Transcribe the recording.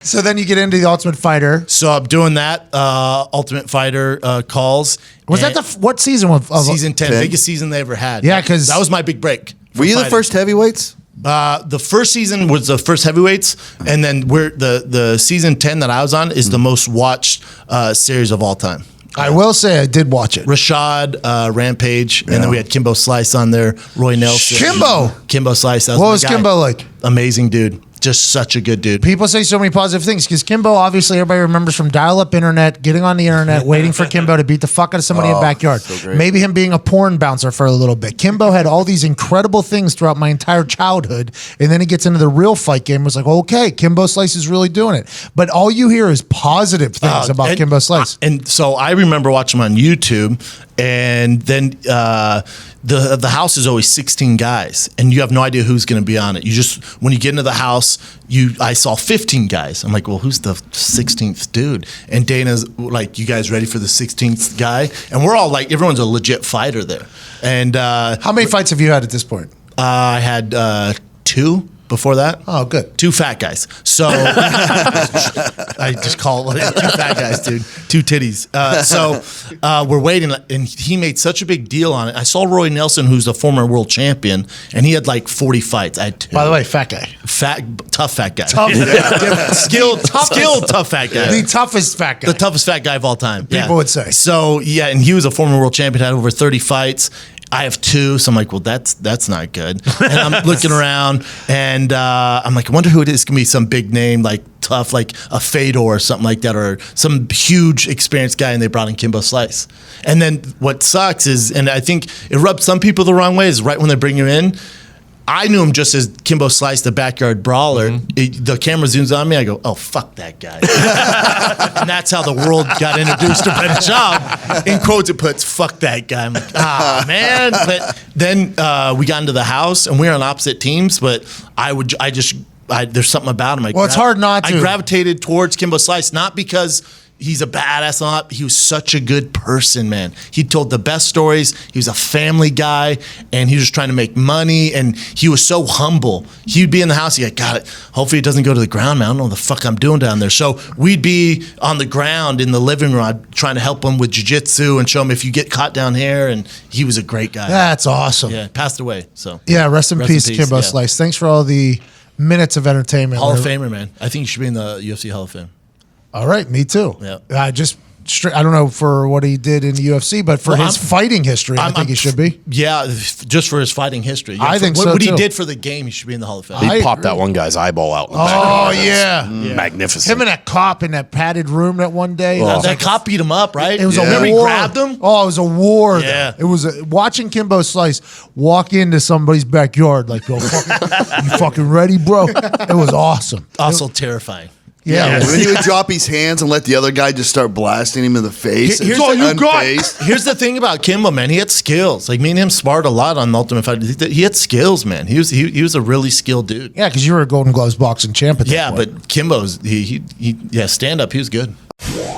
So then you get into the Ultimate Fighter. So I'm doing that Ultimate Fighter calls. Was that what season of season 10, biggest season they ever had? Yeah, because that was my big break. Were you the first heavyweights? The first season was the first heavyweights, and then the season 10 that I was on is the most watched series of all time. I will say I did watch it. Rashad, Rampage, and then we had Kimbo Slice on there, Roy Nelson. Kimbo Slice. What was Kimbo like? Amazing dude. Just such a good dude. People say so many positive things because Kimbo, obviously, everybody remembers from dial-up internet, getting on the internet, waiting for Kimbo to beat the fuck out of somebody in the backyard. So maybe him being a porn bouncer for a little bit. Kimbo had all these incredible things throughout my entire childhood, and then he gets into the real fight game. Was like, okay, Kimbo Slice is really doing it. But all you hear is positive things about Kimbo Slice. And so I remember watching him on YouTube, and then the house is always 16 guys, and you have no idea who's going to be on it. You just, when you get into the house, I saw 15 guys. I'm like, well, who's the 16th dude? And Dana's like, you guys ready for the 16th guy? And we're all like, everyone's a legit fighter there. And how many fights have you had at this point? I had 2. Before that, oh, good. 2 fat guys. So I just call it 2 fat guys, dude. 2 titties. So we're waiting, and he made such a big deal on it. I saw Roy Nelson, who's a former world champion, and he had like 40 fights. I had 2. By the way, fat guy. Tough fat guy. Skilled, tough fat guy. The toughest fat guy. The toughest fat guy of all time. People would say. So yeah, and he was a former world champion. Had over 30 fights. I have 2, so I'm like, well, that's not good. And I'm looking around, and I'm like, I wonder who it is. It's gonna be some big name, like tough, like a Fedor or something like that, or some huge experienced guy. And they brought in Kimbo Slice. And then what sucks is, and I think it rubbed some people the wrong way, is right when they bring you in, I knew him just as Kimbo Slice, the backyard brawler. The camera zooms on me. I go, oh, fuck that guy. And that's how the world got introduced to Brett Schaub. In quotes, it puts, fuck that guy. I'm like, man. But then we got into the house, and we were on opposite teams, but there's something about him. It's hard not to. I gravitated towards Kimbo Slice, not because he's a badass a lot. He was such a good person, man. He told the best stories. He was a family guy, and he was just trying to make money, and he was so humble. He'd be in the house. He'd like, God, hopefully it doesn't go to the ground, man. I don't know what the fuck I'm doing down there. So we'd be on the ground in the living room. I'd trying to help him with jiu-jitsu and show him if you get caught down here, and he was a great guy. That's awesome. Yeah, passed away. So yeah, rest in peace, Kimbo Slice. Thanks for all the minutes of entertainment. Hall of Famer, man. I think you should be in the UFC Hall of Fame. All right, me too. Yeah. I don't know for what he did in the UFC, but for his fighting history, I think he should be. Yeah, just for his fighting history. Yeah, I think so, what too. he did for the game, he should be in the Hall of Fame. He popped that one guy's eyeball out in the back. Oh, yeah. Magnificent. Him and that cop in that padded room that one day. That cop beat him up, right? It was a war. Remember he grabbed him? Oh, it was a war. Yeah. It was watching Kimbo Slice walk into somebody's backyard like, yo, you fucking ready, bro? It was awesome. Also terrifying. Yeah. When he would drop his hands and let the other guy just start blasting him in the face. Here's the thing about Kimbo, man. He had skills. Like, me and him sparred a lot on Ultimate Fighter. He had skills, man. He was a really skilled dude. Yeah, because you were a Golden Gloves boxing champ at that point. But Kimbo's, stand up, he was good.